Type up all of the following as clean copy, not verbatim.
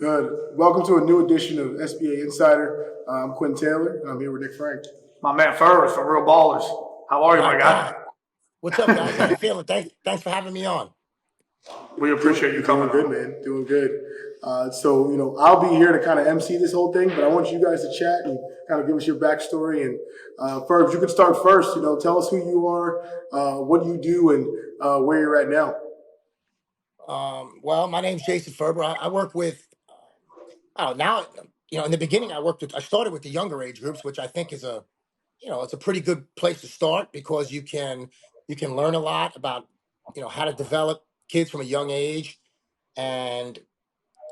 Good. Welcome to a new edition of SBA Insider. I'm Quinn Taylor, and I'm here with Nick Frank. My man Ferbs from Real Ballers. How are you, my guy? What's up, guys? How you feeling? Thanks for having me on. We appreciate you coming Doing good, man. Doing good. I'll be here to kind of MC this whole thing, but I want you guys to chat and kind of give us your backstory. And Ferbs, you can start first. Tell us who you are, what you do, and where you're at now. Well, my name's Jason Ferber. I work with. Now, in the beginning, I started with the younger age groups, which I think is it's a pretty good place to start because you can learn a lot about, how to develop kids from a young age, and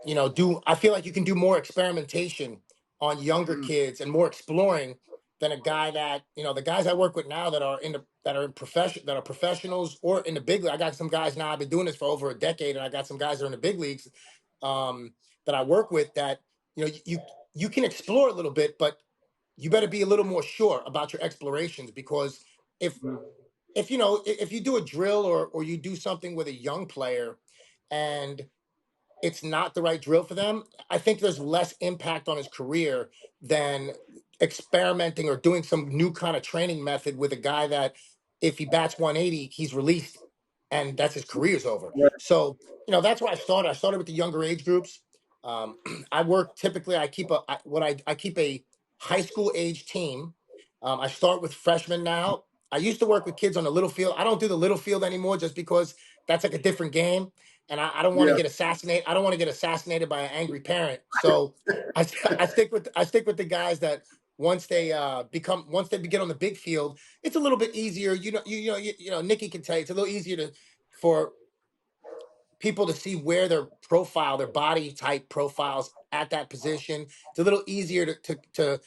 I feel like you can do more experimentation on younger kids and more exploring than a guy that, the guys I work with now that are that are professionals or in the big league. I got some guys now, I've been doing this for over a decade, and I got some guys that are in the big leagues that I work with that, you can explore a little bit, but you better be a little more sure about your explorations, because if if you do a drill or you do something with a young player and it's not the right drill for them, I think there's less impact on his career than experimenting or doing some new kind of training method with a guy that if he bats 180, he's released and that's his career's over. Right. So, that's where I started. I started with the younger age groups. I work typically, I keep a high school age team. I start with freshmen now. I used to work with kids on the little field. I don't do the little field anymore just because that's like a different game, and I don't want to Yeah. get assassinated. I don't want to get assassinated by an angry parent. So I stick with the guys that once they get on the big field, it's a little bit easier. Nikki can tell you it's a little easier for people to see where their body type profiles at that position. It's a little easier to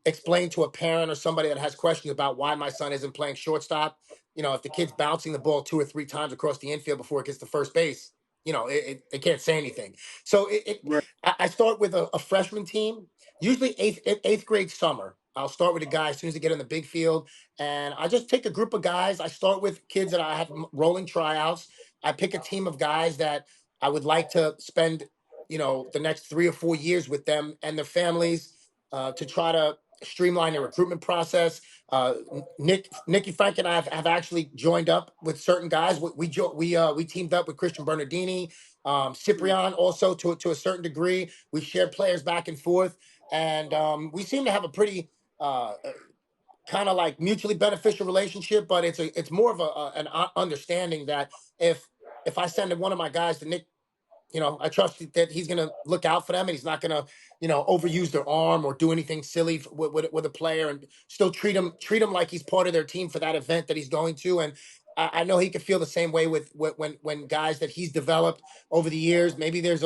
explain to a parent or somebody that has questions about why my son isn't playing shortstop. If the kid's bouncing the ball 2 or 3 times across the infield before it gets to first base, they can't say anything. So Right. I start with a freshman team, usually eighth grade summer. I'll start with a guy as soon as they get in the big field, and I just take a group of guys. I start with kids that I have rolling tryouts. I pick a team of guys that I would like to spend, the next 3 or 4 years with them and their families, to try to streamline the recruitment process. Nicky Frank and I have actually joined up with certain guys. We teamed up with Christian Bernardini, Cyprian also to a certain degree. We shared players back and forth, and we seem to have a pretty kind of like mutually beneficial relationship. But it's more of an understanding that if I send one of my guys to Nick, I trust that he's going to look out for them, and he's not going to, overuse their arm or do anything silly with a player, and still treat him like he's part of their team for that event that he's going to. And I know he could feel the same way with when guys that he's developed over the years. Maybe there's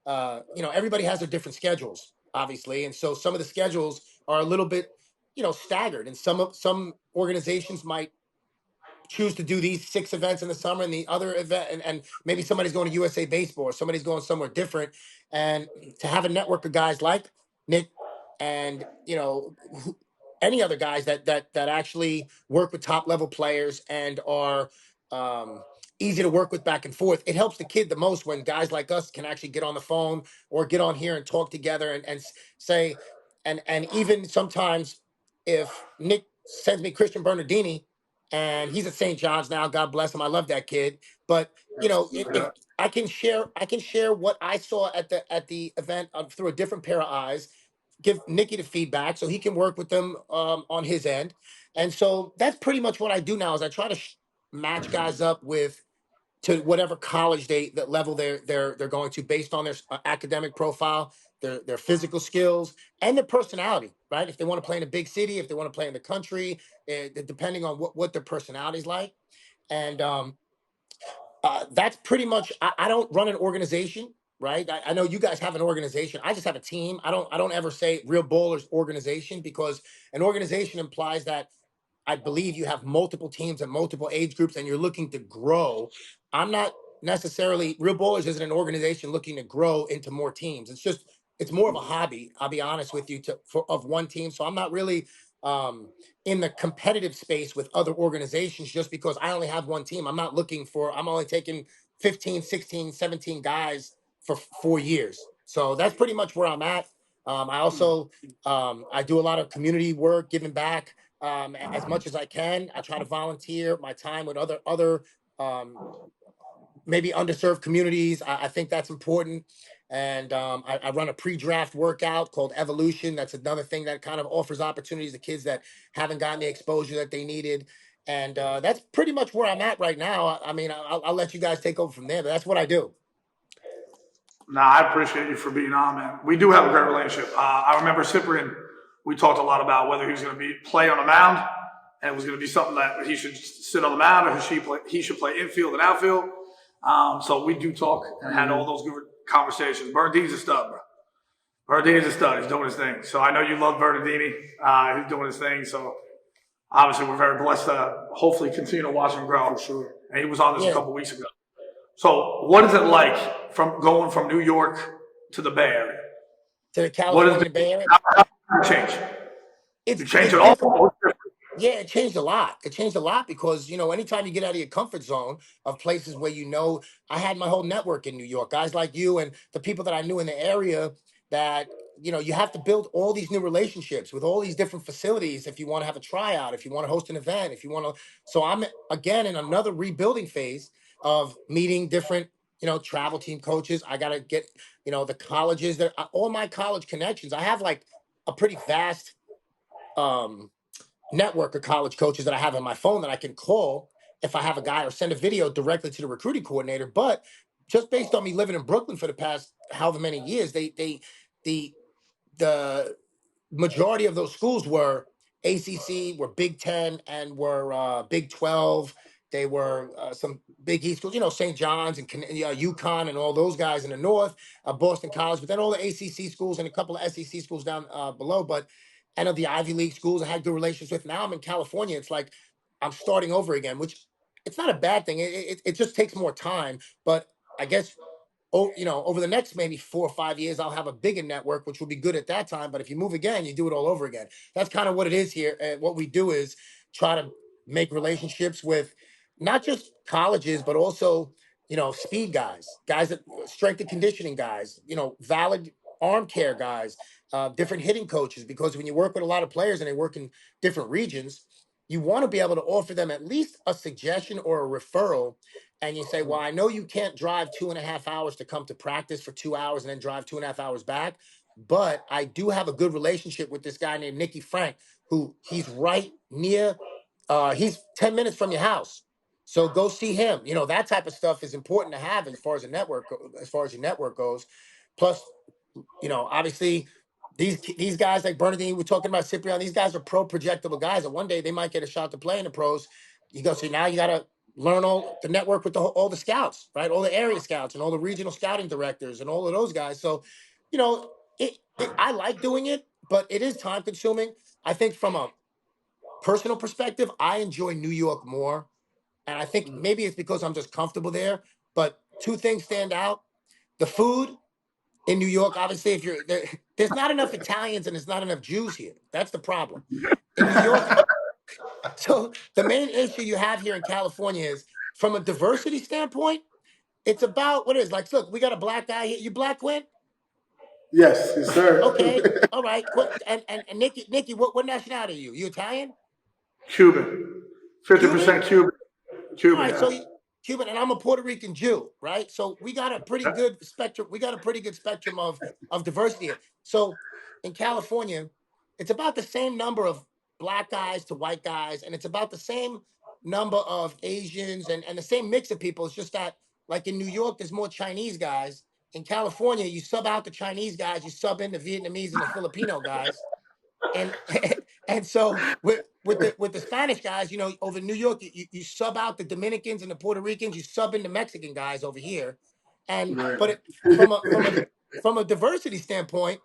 everybody has their different schedules, obviously, and so some of the schedules are a little bit, staggered, and some organizations might choose to do these 6 events in the summer and the other event, and maybe somebody's going to USA Baseball or somebody's going somewhere different. And to have a network of guys like Nick and any other guys that actually work with top level players and are easy to work with back and forth, it helps the kid the most when guys like us can actually get on the phone or get on here and talk together and say, and even sometimes if Nick sends me Christian Bernardini, and he's at St. John's now. God bless him. I love that kid. But if I can share what I saw at the event through a different pair of eyes. Give Nicky the feedback so he can work with them on his end. And so that's pretty much what I do now. Is I try to match guys up with to whatever college that level they're going to, based on their academic profile, their physical skills, and their personality. Right? If they want to play in a big city, if they want to play in the country, depending on what their personality's like. And that's pretty much. I don't run an organization. Right? I know you guys have an organization. I just have a team. I don't ever say Real Ballers organization, because an organization implies that I believe you have multiple teams and multiple age groups and you're looking to grow. I'm not necessarily. Real Ballers isn't an organization looking to grow into more teams. It's more of a hobby. I'll be honest with you, of one team. So I'm not really in the competitive space with other organizations just because I only have one team. I'm only taking 15, 16, 17 guys for 4 years. So that's pretty much where I'm at. I also I do a lot of community work, giving back as much as I can. I try to volunteer my time with other maybe underserved communities. I think that's important. And I run a pre-draft workout called Evolution. That's another thing that kind of offers opportunities to kids that haven't gotten the exposure that they needed. And that's pretty much where I'm at right now. I mean, I'll let you guys take over from there, but that's what I do. Nah, I appreciate you for being on, man. We do have a great relationship. I remember Cyprian, we talked a lot about whether he was going to play on a mound, and it was going to be something that he should sit on the mound, or he should play infield and outfield. So we do talk and had all those good conversations. Bernardini's a stud, bro. Bernardini's a stud. He's doing his thing. So I know you love Bernardini. He's doing his thing. So obviously we're very blessed to hopefully continue to watch him grow. For sure. And he was on this a couple weeks ago. So what is it like from going from New York to the Bay Area? To the California Bay Area? How change? It's changed it all. Yeah, it changed a lot. It changed a lot because, anytime you get out of your comfort zone of places where I had my whole network in New York, guys like you and the people that I knew in the area that, you have to build all these new relationships with all these different facilities if you want to have a tryout, if you want to host an event, if you want to. So I'm, again, in another rebuilding phase of meeting different, travel team coaches. I got to get, the colleges all my college connections. I have like a pretty vast, network of college coaches that I have on my phone that I can call if I have a guy or send a video directly to the recruiting coordinator. But just based on me living in Brooklyn for the past however many years, the majority of those schools were ACC, were Big Ten, and were Big 12. They were some Big East schools, St. John's and UConn and all those guys in the north, Boston College, but then all the ACC schools and a couple of SEC schools down below. But and of the Ivy League schools I had good relations with. Now I'm in California. It's like I'm starting over again, which it's not a bad thing. It just takes more time. But I guess, over the next maybe 4 or 5 years, I'll have a bigger network, which will be good at that time. But if you move again, you do it all over again. That's kind of what it is here. And what we do is try to make relationships with not just colleges, but also, speed guys, that strength and conditioning guys, valid arm care guys, different hitting coaches, because when you work with a lot of players and they work in different regions, you want to be able to offer them at least a suggestion or a referral. And you say, well, I know you can't drive 2.5 hours to come to practice for 2 hours and then drive 2.5 hours back, but I do have a good relationship with this guy named Nicky Frank, who he's right near, he's 10 minutes from your house. So go see him. That type of stuff is important to have as far as your network goes. Plus, obviously these guys like Bernardine, we're talking about Cyprian, these guys are pro projectable guys, and one day they might get a shot to play in the pros. So now you got to learn all the network with all the scouts, right? All the area scouts and all the regional scouting directors and all of those guys. So, I like doing it, but it is time consuming. I think from a personal perspective, I enjoy New York more. And I think maybe it's because I'm just comfortable there. But two things stand out. The food in New York, obviously, if you're there, there's not enough Italians and there's not enough Jews here. That's the problem. In New York, so the main issue you have here in California is from a diversity standpoint, it's about what it is. Like, look, we got a black guy here. You black, Quinn? Yes, sir. Okay. All right. And Nikki, what nationality are you? You Italian? Cuban. 50% Cuban. All right, so Cuban, and I'm a Puerto Rican Jew, right? So we got a pretty good spectrum. We got a pretty good spectrum of diversity here. So in California, it's about the same number of black guys to white guys, and it's about the same number of Asians and the same mix of people. It's just that, like in New York, there's more Chinese guys. In California, you sub out the Chinese guys, you sub in the Vietnamese and the Filipino guys. And and so with the Spanish guys, over New York, you sub out the Dominicans and the Puerto Ricans, you sub in the Mexican guys over here, and Right. but from a diversity standpoint,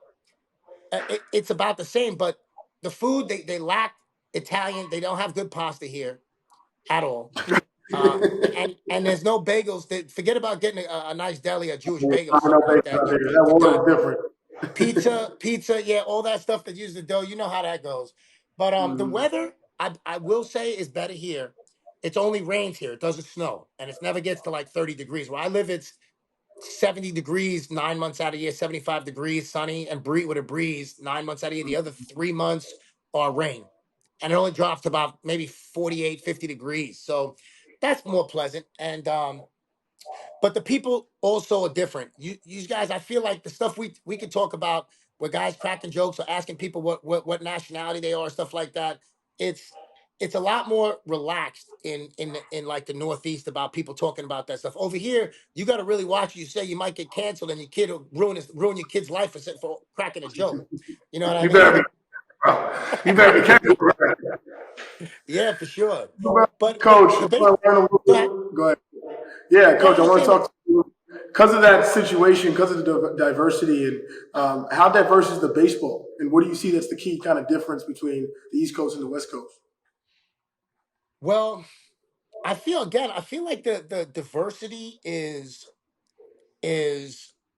it's about the same. But the food they lack Italian. They don't have good pasta here at all. And there's no bagels. Forget about getting a nice deli, a Jewish bagel, or something like that. That water is different. Pizza, yeah, all that stuff that uses the dough. You know how that goes. But the weather, I will say, is better here. It's only rains here. It doesn't snow, and it never gets to like 30 degrees. Where I live, it's 70 degrees 9 months out of the year, 75 degrees, sunny, and with a breeze 9 months out of the year. The other 3 months are rain. And it only drops to about maybe 48, 50 degrees. So that's more pleasant. And but the people also are different. You guys, I feel like the stuff we could talk about where guys cracking jokes or asking people what nationality they are, stuff like that. It's it's a lot more relaxed in like the Northeast about people talking about that stuff. Over here, you got to really watch what you say. You might get canceled, and your kid will ruin your kid's life for cracking a joke. You know what I You better mean? be, bro. You better be careful. Yeah, for sure. But Coach, the I base. want to learn a little Go ahead. bit. Go ahead. Yeah, No, Coach, I'm I just want to saying that. talk to you because of that situation, because of the diversity, and how diverse is the baseball, and what do you see that's the key kind of difference between the East Coast and the West Coast? Well, I feel like the diversity is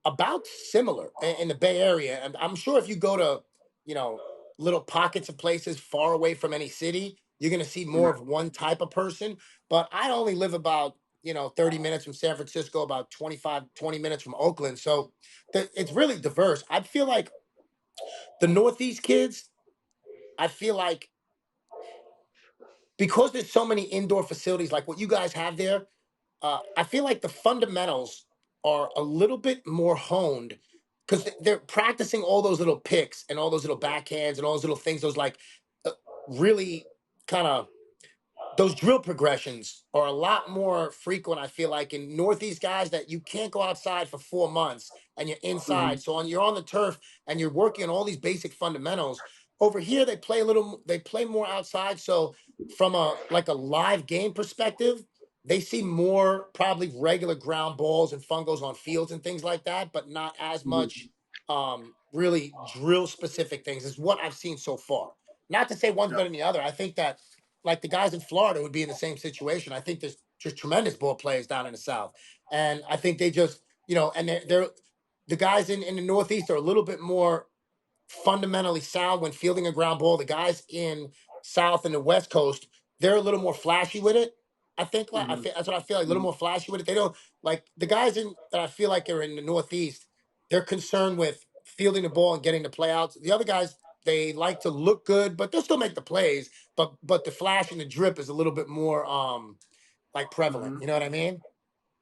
about similar in the Bay Area. And I'm sure if you go to, you know, little pockets of places far away from any city, you're going to see more of one type of person. But I only live about, 30 minutes from San Francisco, about 25, 20 minutes from Oakland. So it's really diverse. I feel like the Northeast kids, I feel like because there's so many indoor facilities like what you guys have there, I feel like the fundamentals are a little bit more honed because they're practicing all those little picks and all those little backhands and all those little things. Those like uh, really kind of those drill progressions are a lot more frequent. I feel like in Northeast guys that you can't go outside for 4 months and you're inside. Mhm. So you're on the turf and you're working on all these basic fundamentals. Over here, they play more outside. So from a live game perspective, they see more probably regular ground balls and fungos on fields and things like that, but not as much really drill specific things is what I've seen so far. Not to say one's Yeah. better than the other. I think that like the guys in Florida would be in the same situation. I think there's just tremendous ball players down in the South, and I think they just and they're the guys in the Northeast are a little bit more fundamentally sound when fielding a ground ball. The guys in South and the West Coast, they're a little more flashy with it. I think like Mhm. that's what I feel like, a little Mhm. more flashy with it. They don't like the guys in that I feel like are in the Northeast. They're concerned with fielding the ball and getting the playouts. The other guys, they like to look good, but they'll still make the plays. But the flash and the drip is a little bit more like prevalent. Mhm. You know what I mean?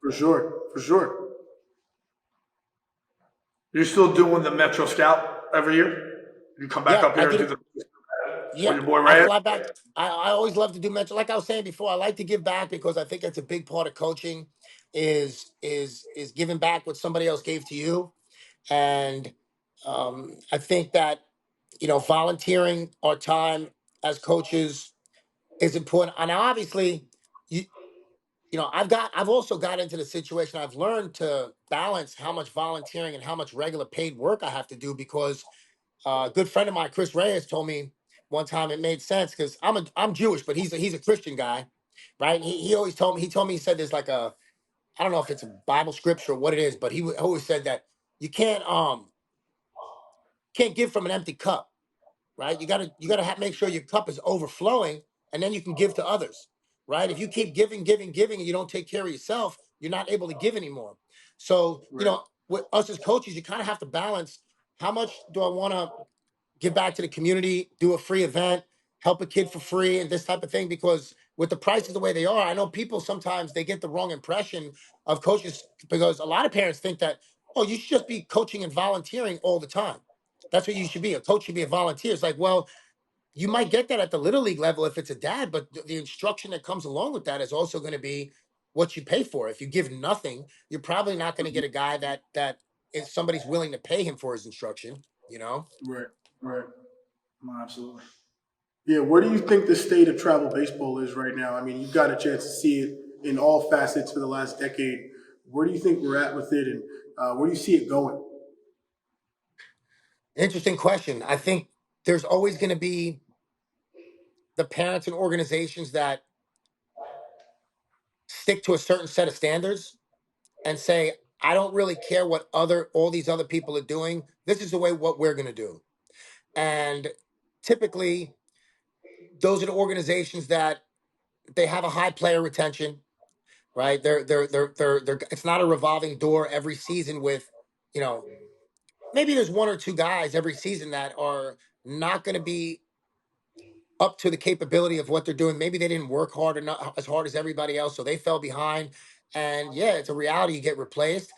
For sure, for sure. You're still doing the Metro Scout every year? You come back Yeah, up I here and did do it. the with Yeah, your boy I Reyes? fly back. I always love to do mentor. Like I was saying before, I like to give back because I think that's a big part of coaching is giving back what somebody else gave to you. And I think that volunteering our time as coaches is important. And obviously, you I've also got into the situation. I've learned to balance how much volunteering and how much regular paid work I have to do because a good friend of mine, Chris Reyes, told me one time it made sense because I'm Jewish, but he's a Christian guy, right? He always told me he said there's like a I don't know if it's a Bible scripture or what it is, but always said that you can't give from an empty cup, right? You gotta make sure your cup is overflowing, and then you can give to others, right? If you keep giving, giving, giving, and you don't take care of yourself, you're not able to give anymore. So Right. with us as coaches, you kind of have to balance how much do I want to give back to the community, do a free event, help a kid for free, and this type of thing. Because with the prices the way they are, I know people sometimes they get the wrong impression of coaches because a lot of parents think that, oh, you should just be coaching and volunteering all the time. That's what you should be. A coach should be a volunteer. It's like, well, you might get that at the little league level if it's a dad, but the instruction that comes along with that is also going to be what you pay for. If you give nothing, you're probably not going to get a guy that is somebody's willing to pay him for his instruction. You know. Right. Right. No, absolutely. Yeah, where do you think the state of travel baseball is right now? I mean, you've got a chance to see it in all facets for the last decade. Where do you think we're at with it, and where do you see it going? Interesting question. I think there's always going to be the parents and organizations that stick to a certain set of standards and say, I don't really care what all these other people are doing. This is the way what we're going to do. And typically, those are the organizations that they have a high player retention, right? They're it's not a revolving door every season with, you know, maybe there's one or two guys every season that are not going to be up to the capability of what they're doing. Maybe they didn't work hard or not as hard as everybody else, so they fell behind. And yeah, it's a reality. You get replaced.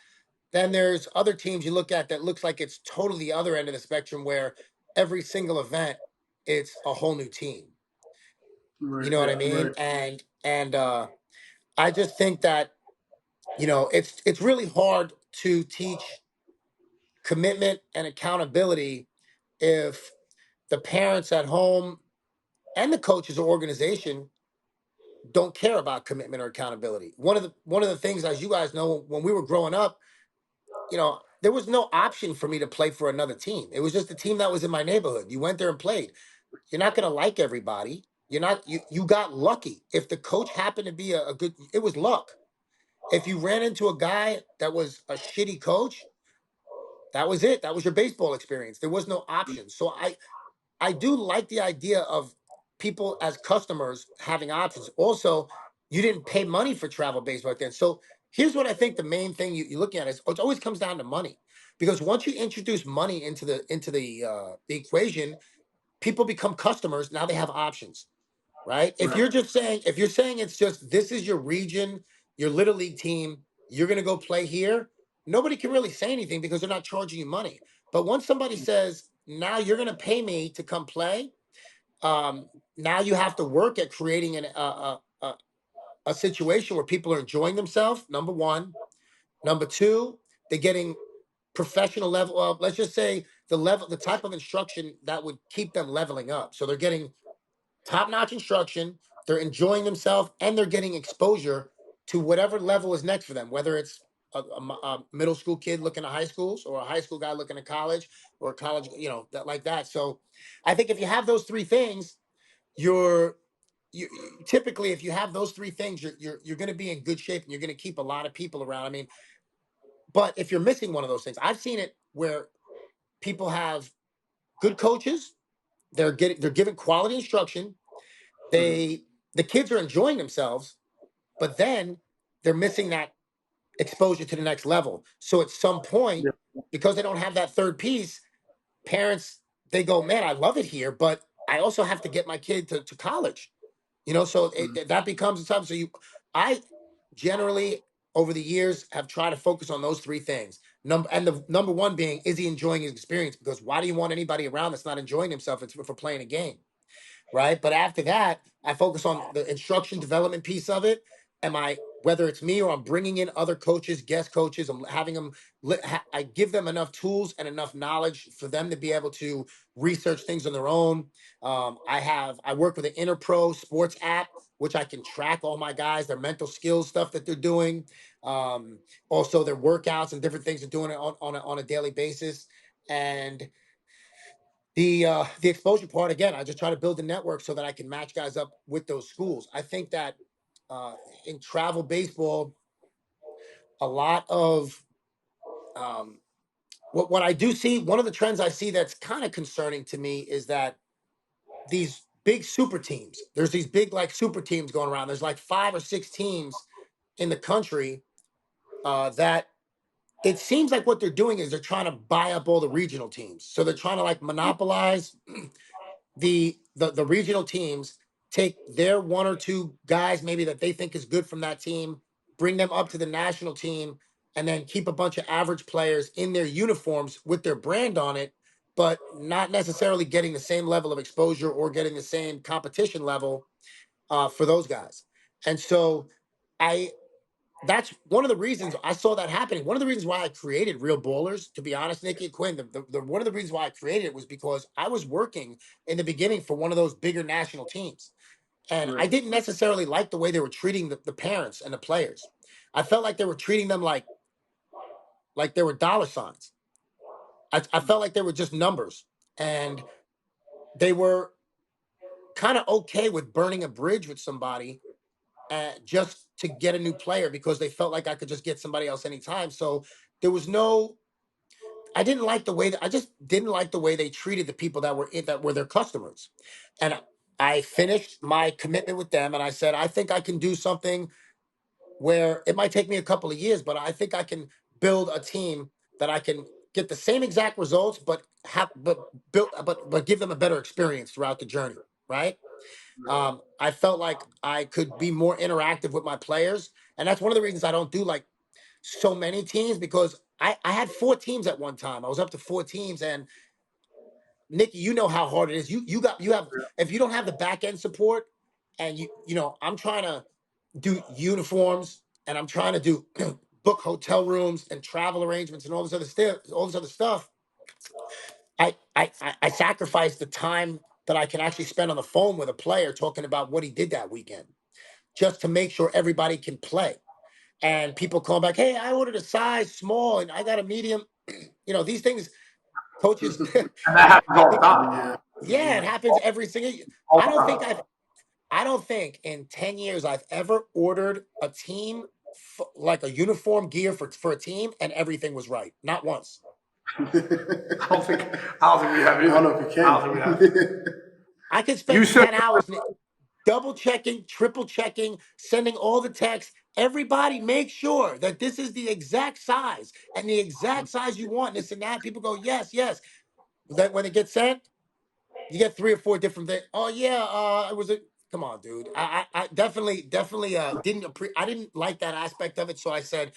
Then there's other teams you look at that looks like it's totally the other end of the spectrum where every single event it's a whole new team. You Right. know what I Yeah. mean? Right. And I just think that, you know, it's really hard to teach commitment and accountability if the parents at home and the coaches or organization don't care about commitment or accountability. One of the things, as you guys know, when we were growing up, you know, there was no option for me to play for another team. It was just the team that was in my neighborhood. You went there and played. You're not going to like everybody. You're not. You got lucky. If the coach happened to be a good, it was luck. If you ran into a guy that was a shitty coach, that was it. That was your baseball experience. There was no option. So I do like the idea of people as customers having options. Also, you didn't pay money for travel baseball back then. So here's what I think the main thing you're looking at is it always comes down to money. Because once you introduce money into the equation, people become customers. Now they have options, right? Right. If you're saying it's just this is your region, your little league team, you're gonna go play here, nobody can really say anything because they're not charging you money. But once somebody says, now you're gonna pay me to come play, now you have to work at creating a situation where people are enjoying themselves, number one. Number two, they're getting professional level of, let's just say the type of instruction that would keep them leveling up. So they're getting top-notch instruction, they're enjoying themselves, and they're getting exposure to whatever level is next for them, whether it's a middle school kid looking at high schools or a high school guy looking at college or a college, you know, that like that. So I think if you have those three things, you're typically, if you have those three things, you're going to be in good shape and you're going to keep a lot of people around. I mean, but if you're missing one of those things, I've seen it where people have good coaches, they're giving quality instruction, they the kids are enjoying themselves, but then they're missing that exposure to the next level. So at some point, Yeah. because they don't have that third piece, parents, they go, man, I love it here, but I also have to get my kid to college. You know, so that becomes something. So I generally over the years have tried to focus on those three things. The number one being, is he enjoying his experience? Because why do you want anybody around that's not enjoying himself? It's for playing a game, right? But after that, I focus on the instruction development piece of it. Whether it's me or I'm bringing in other coaches, guest coaches, I'm having them, I give them enough tools and enough knowledge for them to be able to research things on their own. I work with an Interpro sports app, which I can track all my guys, their mental skills stuff that they're doing. Um, Also their workouts and different things they're doing on a daily basis. And the exposure part, again, I just try to build a network so that I can match guys up with those schools. I think that uh, in travel baseball, a lot of um, what I do see, one of the trends I see that's kind of concerning to me is that these big super teams, there's these big like super teams going around. There's like 5 or 6 teams in the country that it seems like what they're doing is they're trying to buy up all the regional teams. So they're trying to like monopolize the regional teams, take their one or two guys maybe that they think is good from that team, bring them up to the national team, and then keep a bunch of average players in their uniforms with their brand on it, but not necessarily getting the same level of exposure or getting the same competition level for those guys. And so I that's one of the reasons I saw that happening. One of the reasons why I created Real Ballers, to be honest, Nikki and Quinn, one of the reasons why I created it was because I was working in the beginning for one of those bigger national teams. And I Right. didn't necessarily like the way they were treating the parents and the players. I felt like they were treating them like they were dollar signs. I felt like they were just numbers. And they were kind of okay with burning a bridge with somebody just to get a new player because they felt like I could just get somebody else anytime. So there was no, I just didn't like the way they treated the people that were their customers. And I finished my commitment with them and I said, I think I can do something where it might take me a couple of years, but I think I can build a team that I can get the same exact results, but give them a better experience throughout the journey, right? I felt like I could be more interactive with my players, and that's one of the reasons I don't do like so many teams, because I had 4 teams at one time. I was up to 4 teams, and Nikki, you know how hard it is. You have, if you don't have the back end support, and I'm trying to do uniforms, and I'm trying to do book hotel rooms and travel arrangements and all this other stuff. I sacrifice the time that I can actually spend on the phone with a player talking about what he did that weekend, just to make sure everybody can play. And people call back, hey, I ordered a size small and I got a medium. These things, coaches. And that happens all the time. Yeah, it happens every single. All I the don't time. think I don't think in 10 years I've ever ordered a team like a uniform gear for a team and everything was right. Not once. I don't think we have either. I don't know if you can. I don't think we have. I could spend 10 hours double checking, triple checking, sending all the texts. Everybody make sure that this is the exact size and the exact size you want, this and that. People go, yes, yes. Then when it gets sent, you get 3 or 4 different things. Oh yeah, it was a. Come on, dude. I definitely I didn't like that aspect of it. So I said,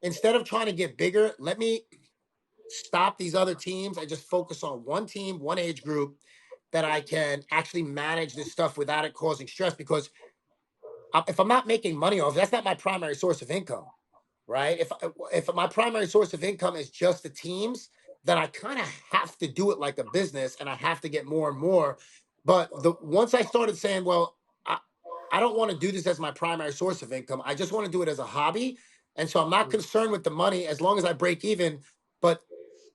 instead of trying to get bigger, let me stop these other teams and just focus on one team, one age group that I can actually manage this stuff without it causing stress. Because if I'm not making money off, that's not my primary source of income, right? If my primary source of income is just the teams, then I kind of have to do it like a business, and I have to get more and more. But once I started saying, well, I don't want to do this as my primary source of income. I just want to do it as a hobby. And so I'm not concerned with the money as long as I break even. But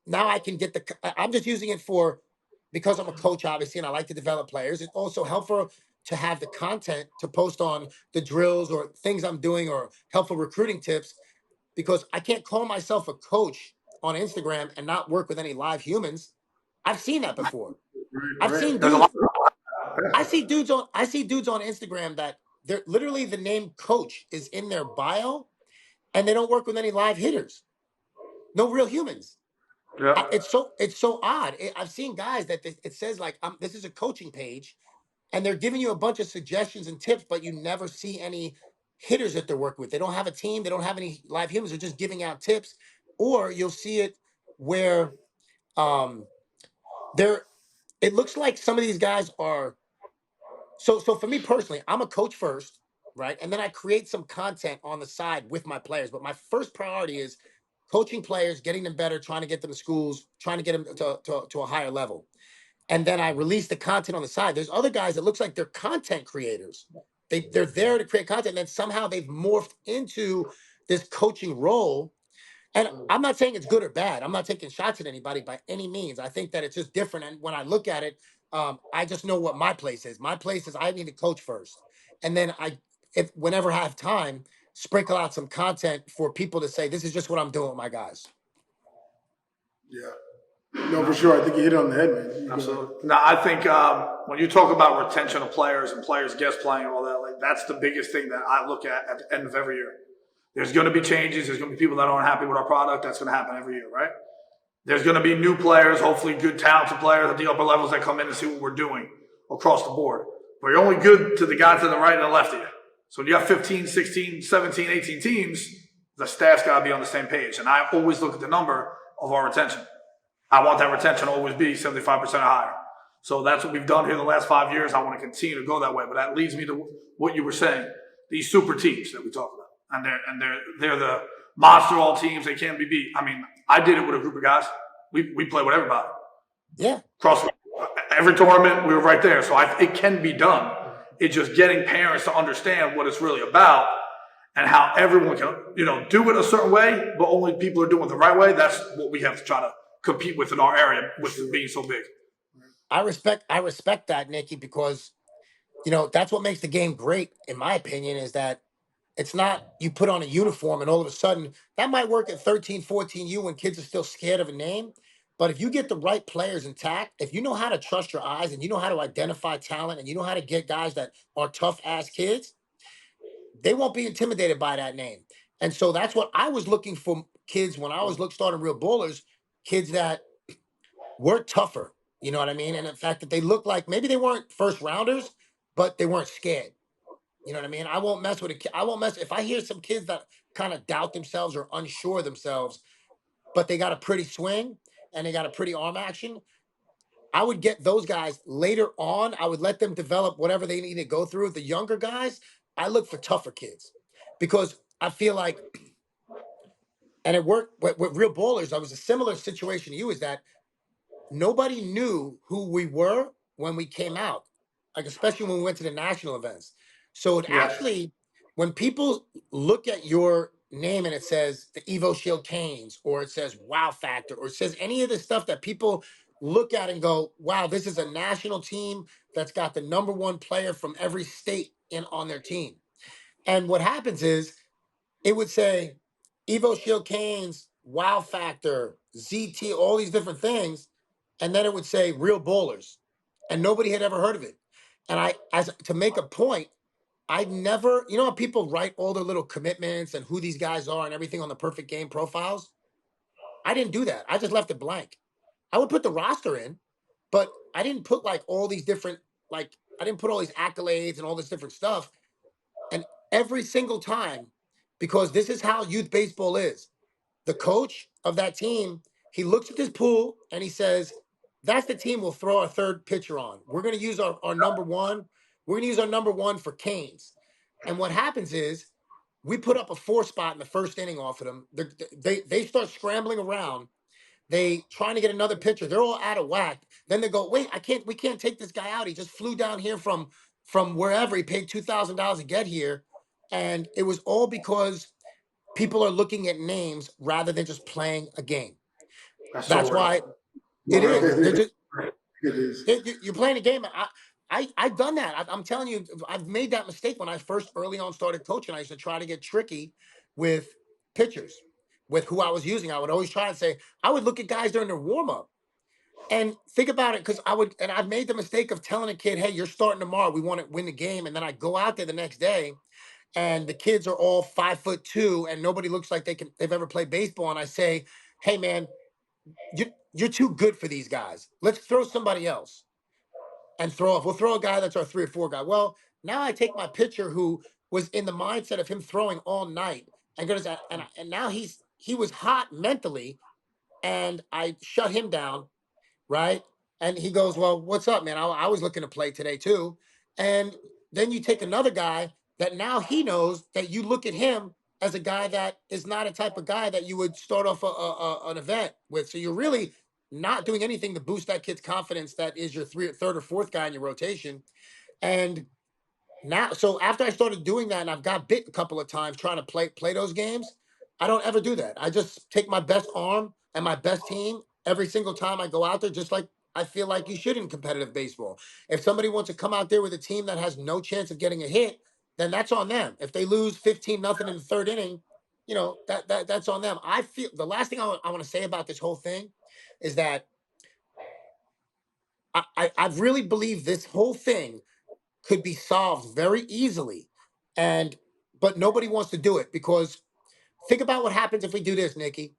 now I can get I'm just using it because I'm a coach, obviously, and I like to develop players. It's also helpful to have the content to post on the drills or things I'm doing or helpful recruiting tips, because I can't call myself a coach on Instagram and not work with any live humans. I've seen that before. I've seen dudes. I see dudes on Instagram that they're literally, the name coach is in their bio, and they don't work with any live hitters. No real humans. Yeah. It's so odd. I've seen guys that it says like, this is a coaching page, and they're giving you a bunch of suggestions and tips, but you never see any hitters that they're working with. They don't have a team. They don't have any live humans. They're just giving out tips. Or you'll see it where it looks like some of these guys are. So for me personally, I'm a coach first, right? And then I create some content on the side with my players. But my first priority is coaching players, getting them better, trying to get them to schools, trying to get them to a higher level. And then I release the content on the side. There's other guys that looks like they're content creators. They're there to create content, and then somehow they've morphed into this coaching role. And I'm not saying it's good or bad. I'm not taking shots at anybody by any means. I think that it's just different. And when I look at it, I just know what my place is. My place is I need to coach first. And then whenever I have time, sprinkle out some content for people to say, this is just what I'm doing with my guys. Yeah. No, for sure. I think you hit it on the head, man. Absolutely. Now, I think when you talk about retention of players and players guest playing and all that, like that's the biggest thing that I look at the end of every year. There's going to be changes. There's going to be people that aren't happy with our product. That's going to happen every year, right? There's going to be new players, hopefully good, talented players at the upper levels that come in and see what we're doing across the board. But you're only good to the guy to the right and the left of you. So when you have 15, 16, 17, 18 teams, the staff's got to be on the same page. And I always look at the number of our retention. I want that retention to always be 75% or higher. So that's what we've done here the last 5 years. I want to continue to go that way. But that leads me to what you were saying, these super teams that we talk about. And they're the monster all teams. They can't be beat. I mean, I did it with a group of guys. We play with everybody. Yeah. Across every tournament, we were right there. So it can be done. It's just getting parents to understand what it's really about and how everyone can, do it a certain way, but only people are doing it the right way. That's what we have to try to compete with in our area with being so big. I respect that, Nikki, because that's what makes the game great, in my opinion, is that it's not you put on a uniform and all of a sudden that might work at 13, 14U when kids are still scared of a name. But if you get the right players intact, if you know how to trust your eyes and you know how to identify talent and you know how to get guys that are tough ass kids, they won't be intimidated by that name. And so that's what I was looking for kids when I was starting Real Bowlers, kids that were tougher. You know what I mean? And the fact that they looked like maybe they weren't first rounders, but they weren't scared. You know what I mean? I won't mess with a kid. I won't mess if I hear some kids that kind of doubt themselves or unsure of themselves, but they got a pretty swing and they got a pretty arm action. I would get those guys later on. I would let them develop whatever they need to go through. The younger guys, I look for tougher kids because I feel like, and it worked with Real Bowlers. I was a similar situation to you, is that nobody knew who we were when we came out, like especially when we went to the national events. So it Yeah. actually, when people look at your name and it says the Evo Shield Canes, or it says Wow Factor, or it says any of the stuff that people look at and go, wow, this is a national team that's got the number one player from every state in on their team. And what happens is it would say Evo Shield Canes, Wow Factor, ZT, all these different things. And then it would say Real Bowlers. And nobody had ever heard of it. And I, as to make a point, I never, you know how people write all their little commitments and who these guys are and everything on the perfect game profiles? I didn't do that. I just left it blank. I would put the roster in, but I didn't put like all these different, like, I didn't put all these accolades and all this different stuff. And every single time, because this is how youth baseball is, the coach of that team, he looks at this pool and he says, that's the team we'll throw our third pitcher on. We're going to use our number one. We're going to use our number one for Canes. And what happens is we put up a 4 spot in the first inning off of them. They start scrambling around. They trying to get another pitcher. They're all out of whack. Then they go, wait, we can't take this guy out. He just flew down here from wherever. He paid $2,000 to get here. And it was all because people are looking at names rather than just playing a game. That's so real. why No, it is. They're just, it is. you're playing a game. I've done that. I'm telling you, I've made that mistake when I first early on started coaching. I used to try to get tricky with pitchers, with who I was using. I would always try and say, I would look at guys during their warm up and think about it, because I've made the mistake of telling a kid, hey, you're starting tomorrow. We want to win the game. And then I go out there the next day and the kids are all 5'2" and nobody looks like they've ever played baseball. And I say, hey man, you're too good for these guys. Let's throw somebody else and throw off. We'll throw a guy that's our 3 or 4 guy. Well, now I take my pitcher who was in the mindset of him throwing all night and goes, and now he was hot mentally, and I shut him down, right? And he goes, well, what's up, man? I was looking to play today too. And then you take another guy that now he knows that you look at him as a guy that is not a type of guy that you would start off an event with. So you're really not doing anything to boost that kid's confidence that is your third or fourth guy in your rotation. And now, so after I started doing that and I've got bit a couple of times trying to play those games, I don't ever do that. I just take my best arm and my best team every single time I go out there, just like I feel like you should in competitive baseball. If somebody wants to come out there with a team that has no chance of getting a hit, then that's on them. If they lose 15-0 in the third inning, that's on them. I feel the last thing I want to say about this whole thing is that I really believe this whole thing could be solved very easily, but nobody wants to do it, because think about what happens if we do this, Nikki.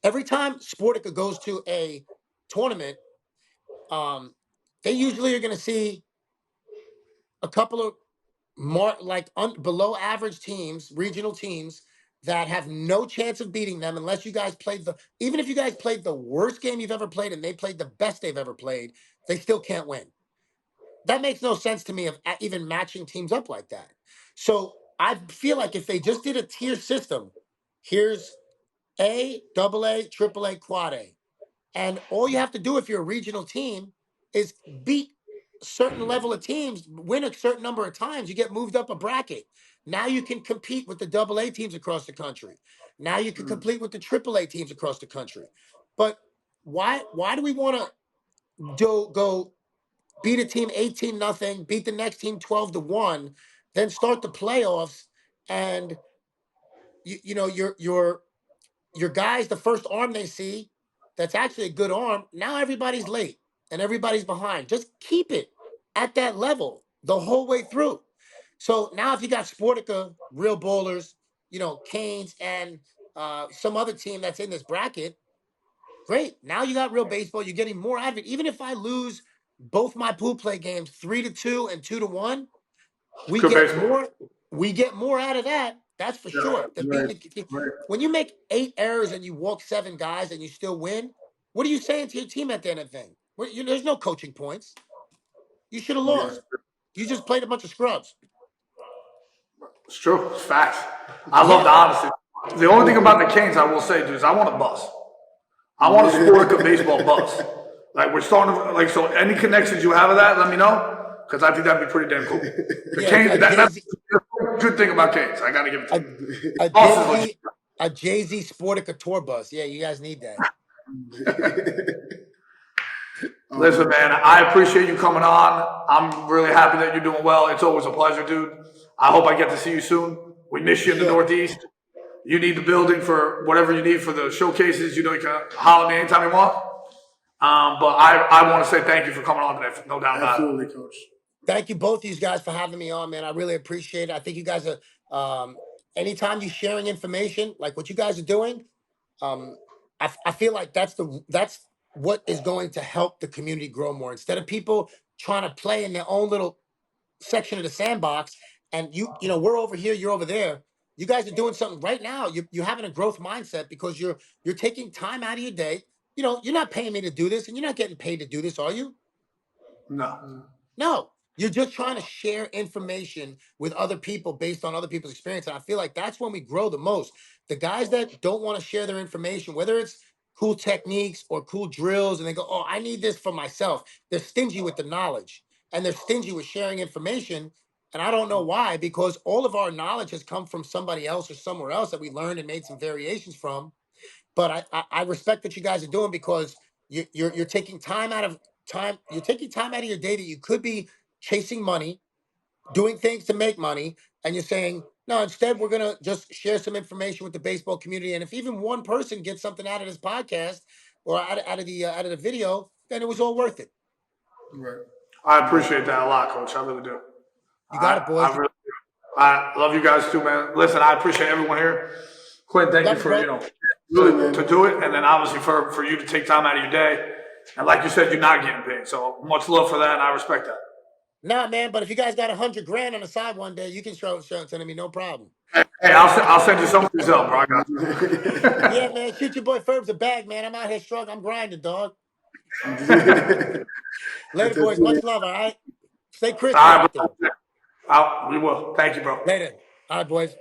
Every time Sportica goes to a tournament, they usually are going to see a couple of more below average teams, regional teams that have no chance of beating them unless you guys even if you guys played the worst game you've ever played and they played the best they've ever played, they still can't win. That makes no sense to me of even matching teams up like that. So I feel like if they just did a tier system, here's A, double A, triple A, quad A. And all you have to do if you're a regional team is beat a certain level of teams, win a certain number of times, you get moved up a bracket. Now you can compete with the double A teams across the country. Now you can compete with the triple A teams across the country. But why do we want to go beat a team 18-0, beat the next team 12-1, then start the playoffs, and your guys, the first arm they see that's actually a good arm, now everybody's late and everybody's behind. Just keep it at that level the whole way through. So now if you got Sportica, real bowlers, Canes, and some other team that's in this bracket, great. Now you got real baseball. You're getting more out of it. Even if I lose both my pool play games 3-2 and 2-1, we Good get baseball. more. We get more out of that. That's for sure. Than right, beating right. when you make 8 errors and you walk 7 guys and you still win. What are you saying to your team at the end of the thing? There's no coaching points. You should have Yeah. lost. You just played a bunch of scrubs. It's true. It's facts. I love the honesty. The only thing about the Canes I will say, dude, is I want a bus. I want a Sportica baseball bus. Like we're starting to, like, so any connections you have of that, let me know. Because I think that'd be pretty damn cool. The Canes, that's a good thing about Canes. I gotta give it to you. A Jay-Z Sportica tour bus. Yeah, you guys need that. Listen, man, I appreciate you coming on. I'm really happy that you're doing well. It's always a pleasure, dude. I hope I get to see you soon. We miss you in the Northeast. You need the building for whatever you need for the showcases. You can holler at me anytime you want. But I want to say thank you for coming on today. No doubt about it. Absolutely, Coach. Thank you, both of you guys, for having me on, man. I really appreciate it. I think you guys are, anytime you're sharing information, like what you guys are doing, I feel like that's what is going to help the community grow more. Instead of people trying to play in their own little section of the sandbox, and we're over here, you're over there. You guys are doing something right now. You're having a growth mindset because you're taking time out of your day. You're not paying me to do this, and you're not getting paid to do this, are you? No. No. You're just trying to share information with other people based on other people's experience. And I feel like that's when we grow the most. The guys that don't want to share their information, whether it's cool techniques or cool drills, and they go, oh, I need this for myself. They're stingy with the knowledge and they're stingy with sharing information. And I don't know why, because all of our knowledge has come from somebody else or somewhere else that we learned and made some variations from. But I respect what you guys are doing because you're taking time out of time. You're taking time out of your day that you could be chasing money, doing things to make money, and you're saying, no, instead we're gonna just share some information with the baseball community. And if even one person gets something out of this podcast or out of the video, then it was all worth it. Right. I appreciate that a lot, Coach. I really do. You got it, boys. I really do. I love you guys too, man. Listen, I appreciate everyone here. Quinn, thank you for really to do it, and then obviously for you to take time out of your day. And like you said, you're not getting paid, so much love for that, and I respect that. Nah, man, but if you guys got $100,000 on the side one day, you can show it to me, no problem. Hey, I'll send you some yourself, bro. I got you. Yeah, man, shoot your boy Ferbs a bag, man. I'm out here struggling. I'm grinding, dog. Later, boys. Much love, all right? Stay crispy out there. We will. Thank you, bro. Later. All right, boys.